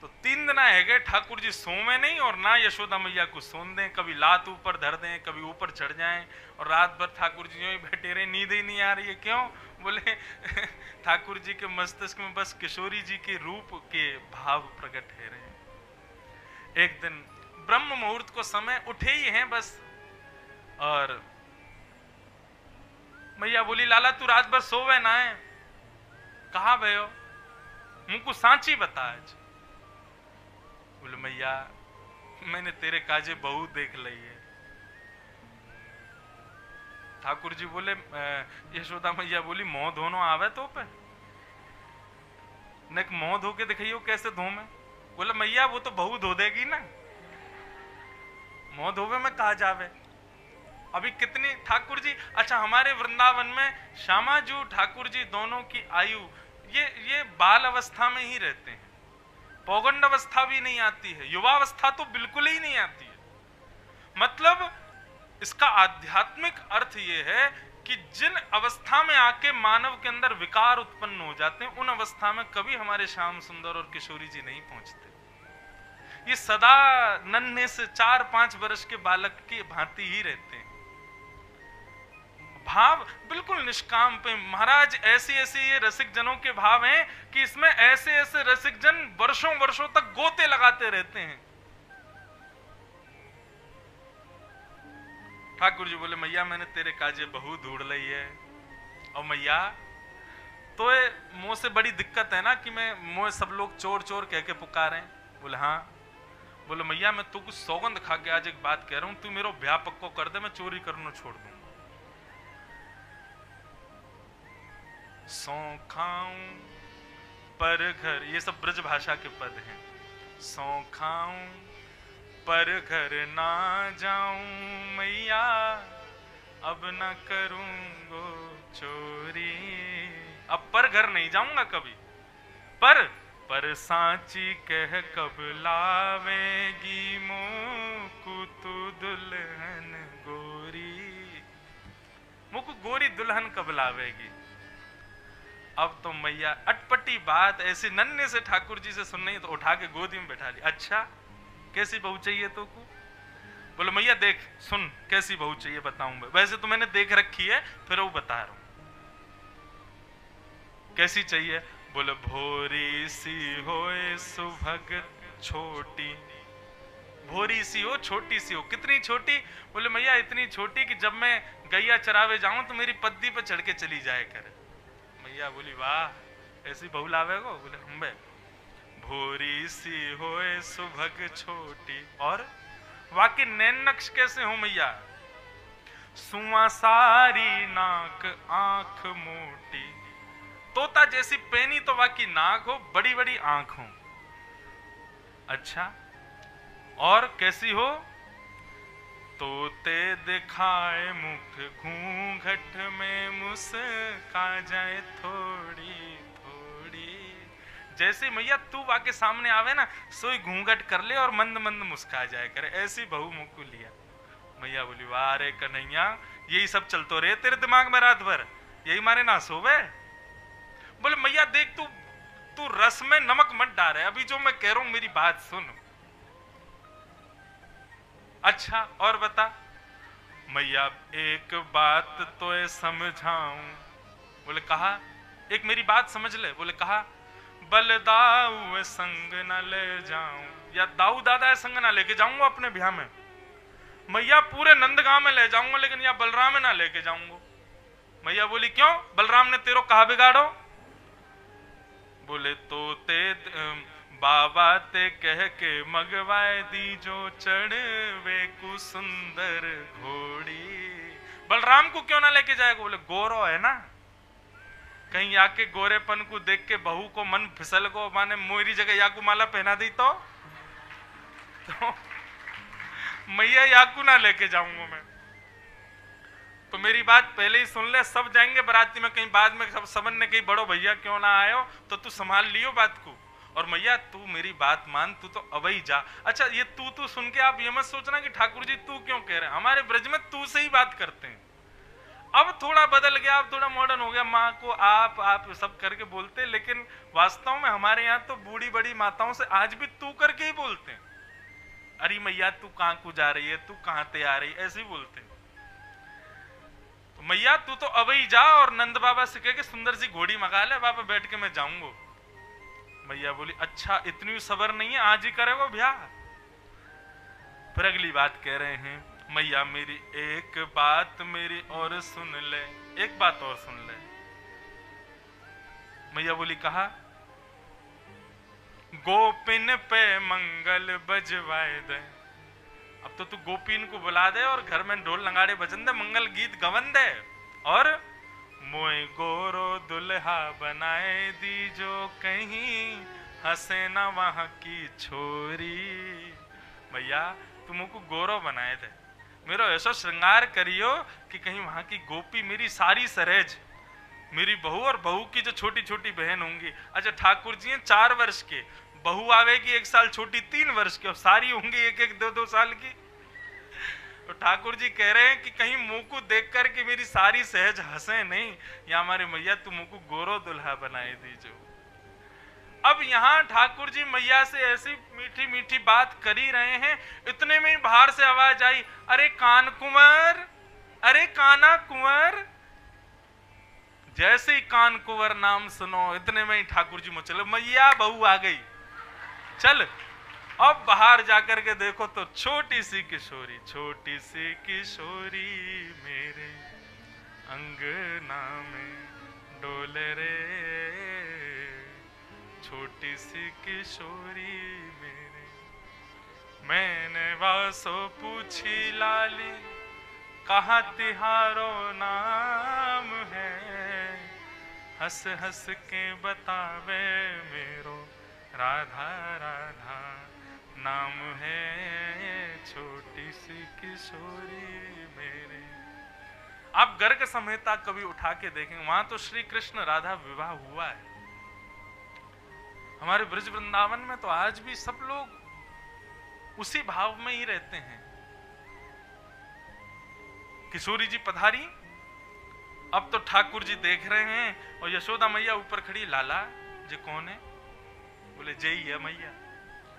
तो 3 दिन है गए, ठाकुर जी सोवे नहीं और ना यशोदा मैया को सोन दें, कभी लात ऊपर धर दें, कभी ऊपर चढ़ जाएं, और रात भर ठाकुर जी यूं ही बैठे रहे, नींद ही नहीं आ रही है। क्यों? बोले ठाकुर जी के मस्तिष्क में बस किशोरी जी के रूप के भाव प्रकट है रहे। एक दिन ब्रह्म मुहूर्त को समय उठे ही हैं बस, और मैया बोली लाला तू रात भर सोवे ना है? कहा भयो? मुझको सांची बता आज। बोले मैया मैंने तेरे काजे बहू देख ली है। ठाकुर जी बोले, यशोदा मैया बोली मोह धोनो आवे तो पे न, मोह धो के दिखाइयो कैसे धो में। बोले मैया वो तो बहू धो देगी ना, मोह धोवे में कहा जावे। अभी कितनी ठाकुर जी, अच्छा हमारे वृंदावन में श्यामाजू ठाकुर जी दोनों की आयु ये बाल अवस्था में ही रहते हैं, पौगंड अवस्था भी नहीं आती है, युवावस्था तो बिल्कुल ही नहीं आती है। मतलब इसका आध्यात्मिक अर्थ ये है कि जिन अवस्था में आके मानव के अंदर विकार उत्पन्न हो जाते हैं, उन अवस्था में कभी हमारे श्याम सुंदर और किशोरी जी नहीं पहुंचते। ये सदा नन्हे से 4-5 वर्ष के बालक की भांति ही रहते हैं, भाव बिल्कुल निष्काम पे। महाराज ऐसे ऐसे ये रसिक जनों के भाव हैं कि इसमें ऐसे ऐसे रसिक जन वर्षों वर्षों तक गोते लगाते रहते हैं। ठाकुर जी बोले मैया मैंने तेरे काजे बहू ढूंढ ली है। और मैया तो मुंह से बड़ी दिक्कत है ना कि मैं मुंह सब लोग चोर चोर कह के पुकारे। बोले हाँ। बोले मैया मैं तू कुछ सौगंध खा के आज एक बात कह रहा हूं, तू मेरा ब्याह पक्को कर दे, मैं चोरी करना छोड़ दूंगा। सौ खाऊं पर घर, ये सब ब्रज भाषा के पद हैं। सौ खाऊं पर घर ना जाऊं मैया, अब न करूंगो चोरी। अब पर घर नहीं जाऊंगा कभी, पर सांची कह कब लावेगी मुझको तू दुल्हन गोरी, मुझको गोरी दुल्हन कब लावेगी। अब तो मैया अटपटी बात ऐसी नन्हे से ठाकुर जी से सुननी तो उठा के गोदी में बैठा ली। अच्छा कैसी बहू चाहिए तो को? बोलो मैया देख सुन कैसी बहू चाहिए बताऊं मैं, वैसे तो मैंने देख रखी है फिर वो बता रहा हूं कैसी चाहिए। बोले भोरी सी होए सुभग छोटी, भोरी सी हो छोटी सी हो। कितनी छोटी? बोले मैया इतनी छोटी कि जब मैं गैया चरावे जाऊं तो मेरी पद्दी पे चढ़ के चली जाए करे। मैया बोली वाह ऐसी बहू लावेगो? बोले हम्बे। भोरी सी होए सुभग छोटी, और वाकई नैन नक्श कैसे हो मैया? सुआ सारी नाक आंख मोटी, तोता जैसी पैनी तो वाकई नाक हो, बड़ी बड़ी आंख हो। अच्छा और कैसी हो? तोते दिखाए मुख घूंघट में मुस्का जाए थोड़ी थोड़ी। जैसे मैया तू वाके सामने आवे ना सोई घूंघट कर ले और मंद मंद मुस्का जाए करे, ऐसी बहू मुख को लिया। मैया बोली वाह रे कन्हैया यही सब चलतो रहे तेरे दिमाग में रात भर, यही मारे ना सोवे। बोले मैया देख तू रस में नमक मत डाल, अभी जो मैं कह रहा हूं मेरी बात सुन। अच्छा और बता। मैया एक बात तो समझाऊं। बोले कहा, एक मेरी बात समझ ले। बोले कहा, बलदाऊ संग न ले जाऊं, या दाऊ दादा संग ना लेके जाऊंगा अपने ब्याह में। मैया पूरे नंदगांव में ले जाऊंगा लेकिन या बलराम में ना लेके जाऊंगा। मैया बोली क्यों? बलराम ने तेरो कहा बिगाड़ो? बोले तो ते बाबा ते कह के मगवाए दी जो चढ़वे को सुंदर घोड़ी। बलराम को क्यों ना लेके जाएगा? बोले गोरो है ना, कहीं आके गोरेपन को देख के बहू को मन फिसल को माने मोरी जगह याकू माला पहना दी तो मैया याकू ना लेके जाऊंगा मैं। तो मेरी बात पहले ही सुन ले, सब जाएंगे बराती में, कहीं बाद में सब समझ ने कहीं बड़ो भैया क्यों ना आयो, तो तू संभाल लियो बात को। और मैया तू मेरी बात मान, तू तो अवई जा। अच्छा ये तू सुन के आप ये मत सोचना कि ठाकुर जी तू क्यों कह रहे हैं, हमारे ब्रज में तू से ही बात करते हैं। अब थोड़ा बदल गया, अब थोड़ा मॉडर्न हो गया, माँ को आप सब करके बोलते, लेकिन वास्तव में हमारे यहाँ तो बूढ़ी बड़ी माताओं से आज भी तू करके ही बोलते हैं। अरे मैया तू कहाँ को जा रही है, तू कहाँ ते आ रही है, ऐसे ही बोलते हैं। तो मैया तू तो अब ही जा और नंद बाबा से कह के सुंदर सी घोड़ी मंगा ले, बाबा बैठ के मैं जाऊंगा। मैया बोली अच्छा इतनी सबर नहीं है, आज ही करेगा ब्याह। फिर अगली बात कह रहे हैं, मैया मेरी एक बात मेरी और सुन ले, एक बात और सुन ले। मैया बोली कहा, गोपिन पे मंगल बजवाए दे। अब तो तू गोपिन को बुला दे और घर में ढोल नगाड़े बजन दे, मंगल गीत गवन दे, और मोए गोरो दुल्हा बनाए दी जो कहीं हंसे ना वहां की छोरी। भैया तुम को गोरो बनाए थे, मेरा ऐसा श्रृंगार करियो कि कहीं वहां की गोपी मेरी सारी सरेज, मेरी बहू और बहू की जो छोटी छोटी बहन होंगी। अच्छा ठाकुर जी हैं 4 वर्ष के, बहू आवेगी 1 साल छोटी 3 वर्ष की, और सारी होंगी 1-1, 2-2 साल की। तो ठाकुर जी कह रहे हैं कि कहीं मुंह को देख कर के मेरी सारी सहज हंसे नहीं, या हमारे मैया तुम को गोरो दुल्हा बनाए दीजो। अब यहाँ ठाकुर जी मैया से ऐसी मीठी मीठी बात कर ही रहे हैं, इतने में ही बाहर से आवाज आई, अरे कान कुंवर, अरे काना कुंवर। जैसे ही कान कुंवर नाम सुनो, इतने में ही ठाकुर जी मुझे मैया बहू आ गई, चल। अब बाहर जाकर के देखो तो छोटी सी किशोरी, छोटी सी किशोरी मेरे अंगना में डोले रे, छोटी सी किशोरी मेरे। मैंने वासो पूछी लाली, कहाँ तिहारो नाम है, हंस हंस के बतावे मेरो राधा राधा नाम है, छोटी सी किशोरी मेरे। आप गर्ग संहिता कभी उठा के देखेंगे, वहां तो श्री कृष्ण राधा विवाह हुआ है। हमारे ब्रज वृंदावन में तो आज भी सब लोग उसी भाव में ही रहते हैं। किशोरी जी पधारी, अब तो ठाकुर जी देख रहे हैं, और यशोदा मैया ऊपर खड़ी, लाला जी कौन है? बोले जय है मैया,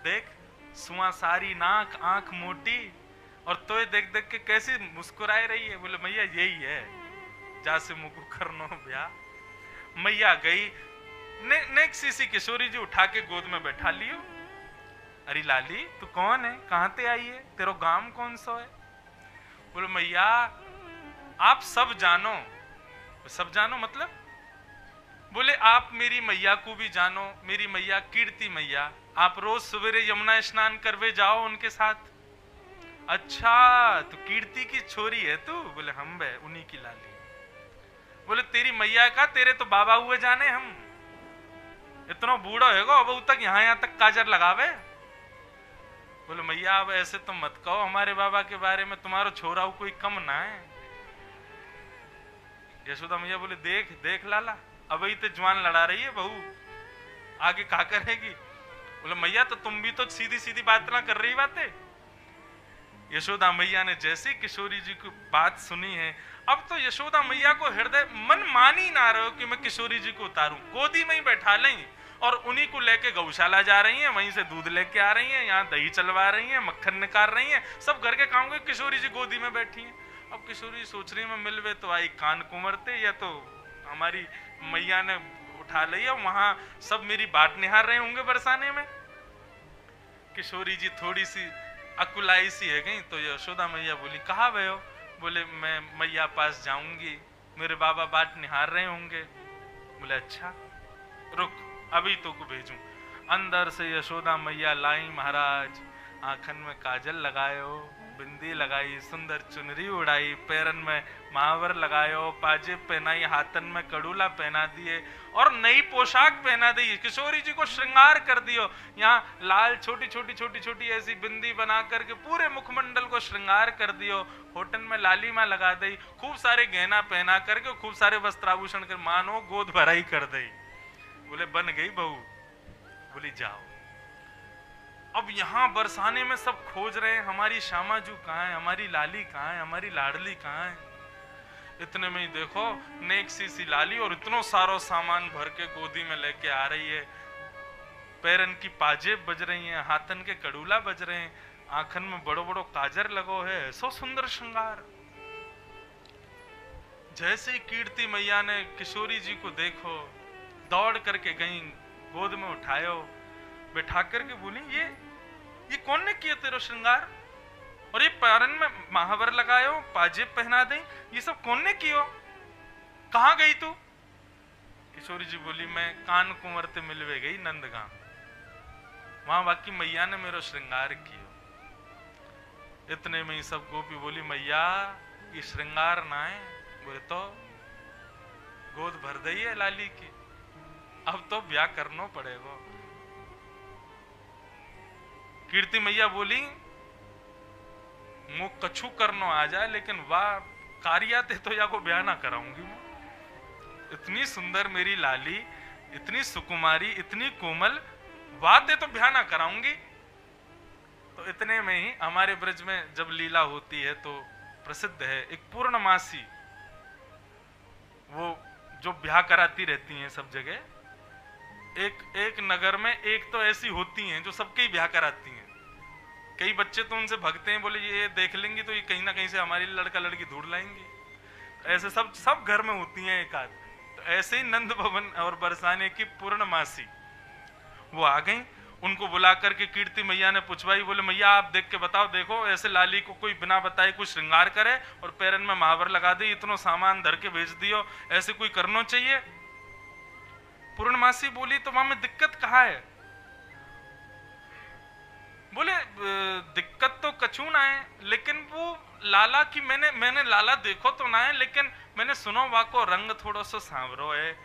देख सुआ सारी नाक, आंख मोटी, और तो देख देख के कैसी मुस्कुराए रही है। बोले मैया यही है, जा से मुकु करनो ब्याह। मैया गई, नेक्स्ट सीसी किशोरी जी उठा के गोद में बैठा लियो। अरे लाली तू कौन है, कहां ते आई है, तेरा गांव कौन सा है? बोले मैया आप सब जानो। सब जानो मतलब? बोले आप मेरी मैया को भी जानो, मेरी मैया कीर्ति मैया, आप रोज सवेरे यमुना स्नान करवे जाओ उनके साथ। अच्छा तो कीर्ति की छोरी है तू? बोले हम बे उन्हीं की लाली। बोले तेरी मैया का, तेरे तो बाबा हुए जाने हम, इतना बूढ़ा होगा अब तक यहाँ तक काजर लगावे। बोले मैया अब ऐसे तो मत कहो हमारे बाबा के बारे में, तुम्हारा छोरा कोई कम ना है। यशोदा मैया बोले देख देख लाला, अब ही तो जवान लड़ा रही है बहू, आगे क्या करेगी? बोले मैया तो तुम भी तो सीधी सीधी बात ना कर रही बातें। यशोदा मैया ने जैसे किशोरी जी की बात सुनी है, अब तो यशोदा मैया को हृदय मन मान ही ना रहे कि मैं किशोरी जी को उतारूं, गोदी में ही बैठा लें, और उन्हीं को लेके गौशाला जा रही हैं, वहीं से दूध लेके आ रही हैं, यहाँ दही चलवा रही हैं, मक्खन निकाल रही हैं, सब घर के काम को किशोरी जी गोदी में बैठी हैं। अब किशोरी जी सोच रही में मिलवे तो आई कान कुंवरते, या तो हमारी मैया ने उठा लिया, वहां सब मेरी बाट निहार रहे होंगे बरसाने में। किशोरी जी थोड़ी सी अकुलाई सी है गई, तो यशोदा मैया बोली कहाँ गए हो? बोले मैं मैया पास जाऊंगी, मेरे बाबा बाट निहार रहे होंगे। बोले अच्छा रुक अभी तो को भेजूं। अंदर से यशोदा मैया लाई महाराज, आंखन में काजल लगायो, बिंदी लगाई, सुंदर चुनरी उड़ाई, पैरन में महावर लगायो, पाजेब पहनाई, हाथन में कड़ूला पहना दिए, और नई पोशाक पहना दी, किशोरी जी को श्रृंगार कर दियो। यहाँ लाल छोटी छोटी छोटी छोटी ऐसी बिंदी बना करके पूरे मुखमंडल को श्रृंगार कर दियो, होठन में लालिमा लगा दी, खूब सारे गहना पहना करके, खूब सारे वस्त्राभूषण कर, मानो गोद भराई कर दी। बोले बन गई बहू। बोली जाओ। अब यहाँ बरसाने में सब खोज रहे हैं हमारी श्यामा जू कहाँ है, हमारी लाली कहाँ है, हमारी लाडली कहाँ है। इतने में ही देखो नेक सी लाली और इतनो सारो सामान भर के गोदी में लेके आ रही है। पैरन की पाजेब बज रही हैं, हाथन के कड़ूला बज रहे हैं, आंखन में बड़ो बड़ो काजर लगो है, ऐसो सुंदर श्रृंगार। जैसे ही कीर्ति मैया ने किशोरी जी को देखो, दौड़ करके गई, गोद में उठायो, बैठा करके बोली ये कौन ने किया तेरा श्रृंगार, और ये पैरन में महावर लगायो, पाजेब पहना दे, ये सब कौन ने कियो, कहाँ गई तू? किशोरी जी बोली मैं कान कुंवर ते मिलवे गई नंदगांव, वहां बाकी मैया ने मेरो श्रृंगार कियो। इतने में ही सब गोपी बोली मैया ये श्रृंगार ना है, बोले तो गोद भर दई है लाली की, अब तो ब्याह करना पड़ेगा। कीर्ति मैया बोली मुँह कछु करनो आ जाए, लेकिन वाह कारियाते तो या को ब्याह ना कराऊंगी मैं। इतनी सुंदर मेरी लाली, इतनी सुकुमारी, इतनी कोमल, वादे तो ब्याह ना कराऊंगी। तो इतने में ही हमारे ब्रज में जब लीला होती है तो प्रसिद्ध है एक पूर्णमासी, वो जो ब्याह कराती रहती हैं सब जगह। एक नगर में एक तो ऐसी होती हैं जो सबके ही ब्याह कराती हैं। कई बच्चे तो उनसे भगते हैं, बोले ये देख लेंगी तो ये कहीं ना कहीं से हमारी लड़का लड़की ढूंढ लाएंगी। ऐसे सब घर में होती हैं एक आध। तो ऐसे ही नंद भवन और बरसाने की पूर्णमासी वो आ गई, उनको बुला करके कीर्ति मैया ने पूछवाई, बोले मैया आप देख के बताओ, देखो ऐसे लाली को कोई बिना बताए कोई श्रृंगार करे और पैरन में महावर लगा दे, इतना सामान धर के भेज दियो, ऐसे कोई करना चाहिए? पूर्णमासी बोली तो वहां में दिक्कत कहाँ है? बोले दिक्कत तो कछु ना है, लेकिन वो लाला की मैंने लाला देखो तो ना है, लेकिन मैंने सुनो वा को रंग थोड़ा सा सांवरो है,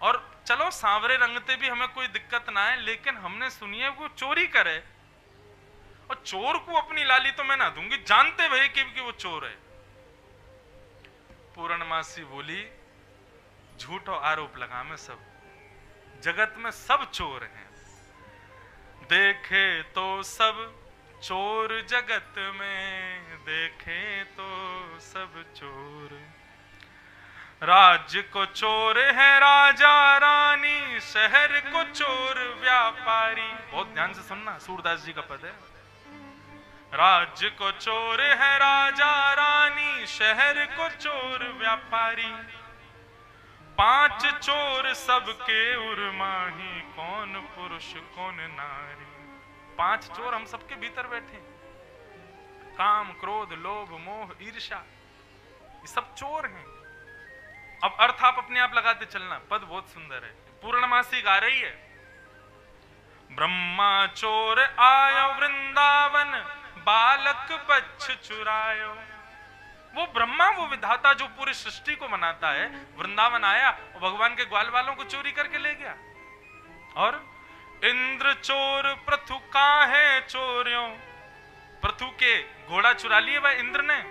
और चलो सांवरे रंगते भी हमें कोई दिक्कत ना है, लेकिन हमने सुनी है वो चोरी करे, और चोर को अपनी लाली तो मैं ना दूंगी, जानते भाई कि वो चोर है। पूर्णमासी बोली झूठो आरोप लगा, मैं सब जगत में सब चोर हैं, देखे तो सब चोर जगत में, देखे तो सब चोर। राज्य को चोर है राजा रानी, शहर को चोर व्यापारी। बहुत ध्यान से सुनना, सूरदास जी का पद है। राज्य को चोर है राजा रानी, शहर को चोर व्यापारी। पांच चोर सबके उर्माही, कौन पुरुष कौन नारी। पांच चोर हम सबके भीतर बैठे, काम क्रोध लोभ मोह ईर्ष्या, ये सब चोर हैं। अब अर्थ आप अपने आप लगाते चलना, पद बहुत सुंदर है। पूर्णमासी गा रही है, ब्रह्मा चोर आयो वृंदावन, बालक बच्छ चुरायो। वो ब्रह्मा, वो विधाता जो पूरी सृष्टि को बनाता है, वृंदावन आया और भगवान के ग्वाल वालों को चोरी करके ले गया। और इंद्र चोर पृथु काहे चोरियों, पृथु के घोड़ा चुरा लिए वह इंद्र ने,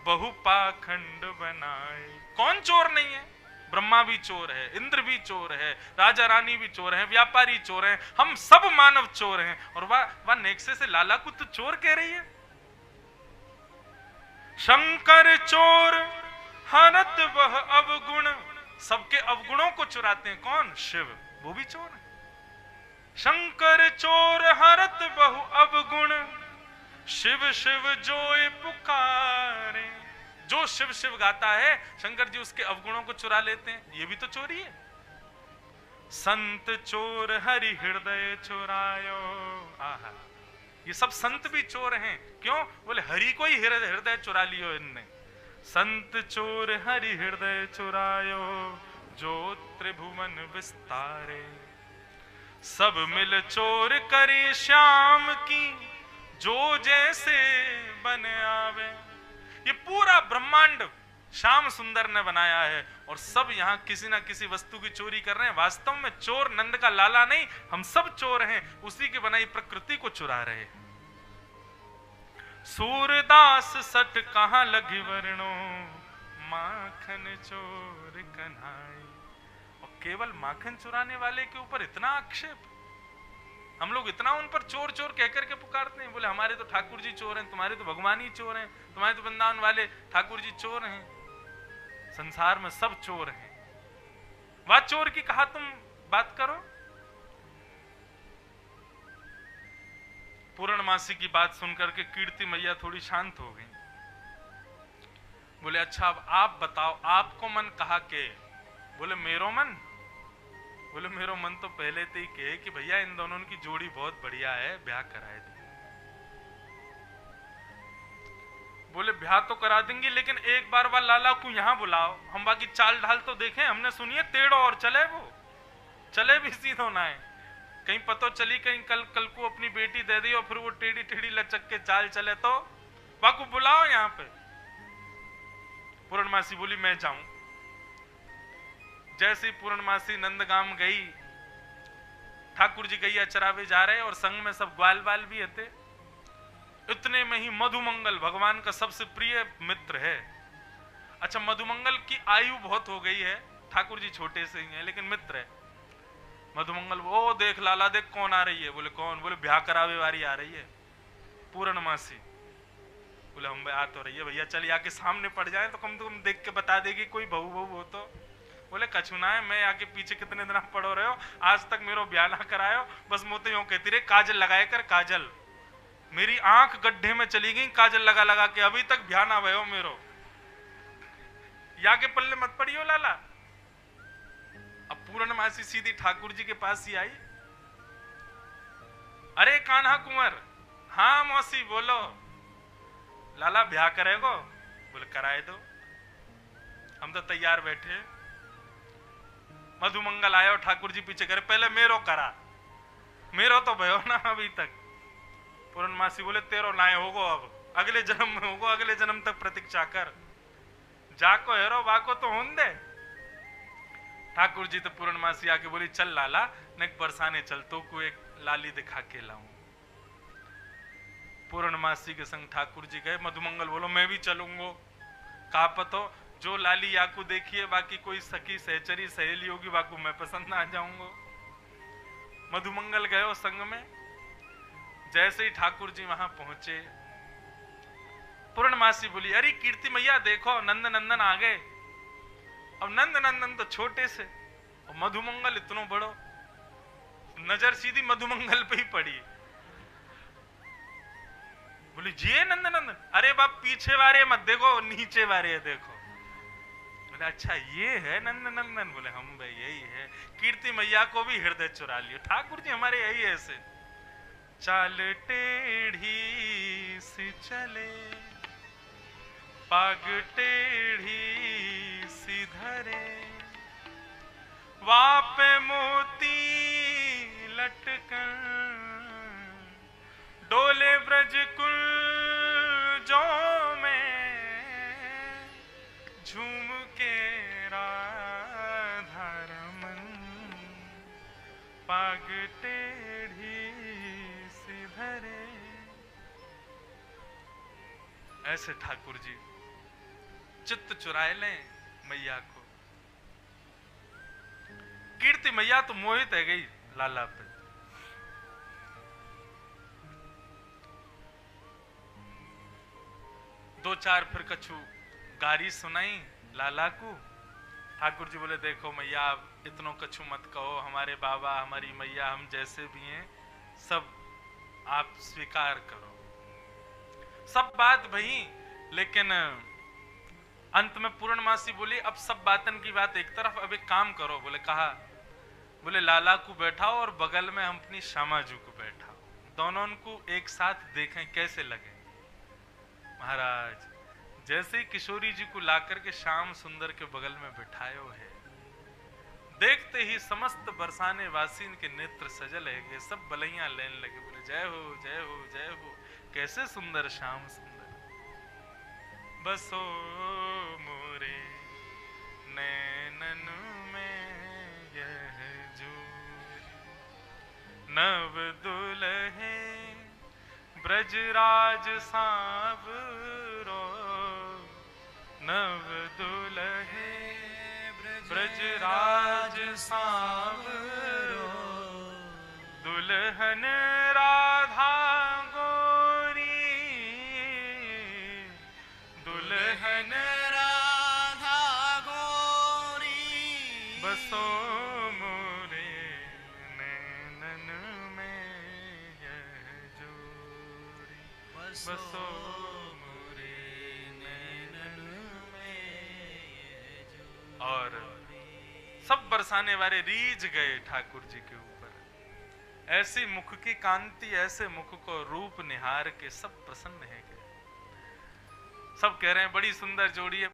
बहु पाखंड बनाए। कौन चोर नहीं है? ब्रह्मा भी चोर है, इंद्र भी चोर है, राजा रानी भी चोर है, व्यापारी चोर है, हम सब मानव चोर हैं। और वह नेक्से से लाला को तो चोर कह रही है। शंकर चोर हरत वह अवगुण, सबके अवगुणों को चुराते हैं। कौन? शिव, वो भी चोर है। शंकर चोर हरत बहु अवगुण, शिव शिव जोए पुकारे। जो शिव शिव गाता है, शंकर जी उसके अवगुणों को चुरा लेते हैं, ये भी तो चोरी है। संत चोर हरि हृदय चुरायो। आहा, ये सब संत भी चोर हैं। क्यों? बोले हरि को ही हृदय चुरा लियो इनने। संत चोर हरि हृदय चुरायो, जो त्रिभुवन विस्तारे। सब मिल चोर करे श्याम की, जो जैसे बन आवे। ये पूरा ब्रह्मांड श्याम सुंदर ने बनाया है, और सब यहाँ किसी ना किसी वस्तु की चोरी कर रहे हैं। वास्तव में चोर नंद का लाला नहीं, हम सब चोर हैं, उसी की बनाई प्रकृति को चुरा रहे हैं। सूरदास सट कहाँ लगी वर्णो, माखन चोर कन्हाई। और केवल माखन चुराने वाले के ऊपर इतना आक्षेप, हम लोग इतना उन पर चोर चोर कहकर के पुकारते हैं। बोले हमारे तो ठाकुर जी चोर हैं, तुम्हारे तो भगवान ही चोर हैं, तुम्हारे तो वृंदावन वाले ठाकुर जी चोर हैं। संसार में सब चोर हैं। वह चोर की कहा तुम बात करो। पूर्णमासी की बात सुनकर के कीर्ति मैया थोड़ी शांत हो गई। बोले अच्छा अब आप बताओ, आपको मन कहा के? बोले मेरो मन? बोले मेरो मन तो पहले से ही कहे कि भैया इन दोनों की जोड़ी बहुत बढ़िया है, ब्याह कराए दे। बोले ब्याह तो करा देंगे, लेकिन एक बार वह लाला को यहाँ बुलाओ, हम बाकी चाल ढाल तो देखें। हमने सुनिए टेढ़ो और चले, वो चले भी सीधो ना है। कहीं पतो चली कहीं कल को अपनी बेटी दे दी और फिर वो टेढ़ी टेढ़ी लचक के चाल चले तो वाकू बुलाओ यहाँ पे। पूर्णमासी बोली मैं जाऊं। जैसे ही पूर्णमासी नंदगाम गई, ठाकुर जी गैया चरावे जा रहे और संग में सब ग्वाल बाल भी थे। इतने में ही मधुमंगल भगवान का सबसे प्रिय मित्र है। अच्छा मधुमंगल की आयु बहुत हो गई है, ठाकुर जी छोटे से ही हैं लेकिन मित्र है। मधुमंगल वो देख लाला देख कौन आ रही है। बोले कौन? बोले ब्याह करावे वाली आ रही है पूर्णमासी। बोले हम आ तो रही है भैया, चल आके सामने पड़ जाए तो कम से कम देख के बता देगी कोई बहू बहू हो तो। बोले कछु ना है, मैं आके पीछे कितने दिन पड़ो रहे हो, आज तक मेरो ब्याह ना करायो, बस मोते यूं कहती रहे काजल लगाए कर काजल। मेरी आंख गड्ढे में चली गई काजल लगा लगा के, अभी तक ब्याह ना भयो मेरो। या के पल्ले मत पड़ियो लाला। अब पूर्णमासी सीधी ठाकुर जी के पास ही आई। अरे कान्हा कुंवर। हाँ मौसी बोलो। लाला ब्याह करेगो? बोले कराए दो, हम तो तैयार बैठे। मधुमंगल आयो, ठाकुर जी पीछे करे, पहले मेरो करा, मेरो तो भयो ना अभी तक। पूर्णमासी बोले तेरो नाय होगो, अब अगले जन्म में होगो, अगले जन्म तक प्रतीक्षा कर, जाको हेरो वाको तो होन दे। ठाकुर जी तो पूर्णमासी आके बोली चल लाला नेक बरसाने चल, तो को एक लाली दिखा के लाऊं। पूर्णमासी के संग ठाकुर जी गए। मधुमंगल बोलो मैं भी चलूंगो। कहा पतो जो लाली याकू देखिए बाकी कोई सखी सहचरी सहेली होगी वाकू मैं पसंद आ जाऊंगो। मधुमंगल गए संग में। जैसे ही ठाकुर जी वहां पहुंचे, पूर्णमासी बोली अरे कीर्ति मैया देखो नंद नंदन आ गए। अब नंद नंदन तो छोटे से और मधुमंगल इतना बड़ो, नजर सीधी मधुमंगल पे ही पड़ी। बोली जी नंद नंदन? अरे बाप पीछे वारे मत देखो, नीचे वारे देखो। बोले अच्छा ये है नंद नंदन? बोले हम भाई यही है। कीर्ति मैया को भी हृदय चुरा लियो, ठाकुर जी हमारे यही ऐसे। चाल टेढ़ी सी चले, पाग टेढ़ी सी धरे, वापे मोती लटकन, डोले ब्रज कुल जो में, झूम के राधा रमन, पाग टेढ़ी सी धरे। ऐसे ठाकुर जी चित्त चुराए लें मैया को। कीर्ति मैया तो मोहित है गई लाला पे। दो चार फिर कछु गारी सुनाई लाला को। ठाकुर जी बोले देखो मैया आप इतनो कछु मत कहो, हमारे बाबा हमारी मैया हम जैसे भी हैं सब आप स्वीकार करो। सब बात भई, लेकिन अंत में पूर्णमासी बोली अब सब बातन की बात एक तरफ, अब एक काम करो। बोले कहा? बोले लाला को बैठाओ और बगल में हम अपनी श्यामा जी को बैठाओ, दोनों को एक साथ देखें कैसे लगे। महाराज जैसे ही किशोरी जी को लाकर के श्याम सुंदर के बगल में बिठायो है, देखते ही समस्त बरसाने वासीन के नेत्र सजल है, सब बलैया लेने लगे। बोले जय हो जय हो जय हो, कैसे सुंदर श्याम सुंदर। बसो मोरे नैनन में यह जो, नव दुल्हे ब्रजराज सांवरो, नव दुल्हे ब्रजराज सांवरो, दुल्हन राधा गोरी, दुल्हन राधा बसो मोरे नैनन में जो। और सब बरसाने वाले रीझ गए ठाकुर जी के ऊपर। ऐसी मुख की कांति, ऐसे मुख को रूप निहार के सब प्रसन्न है। सब कह रहे हैं बड़ी सुंदर जोड़ी है।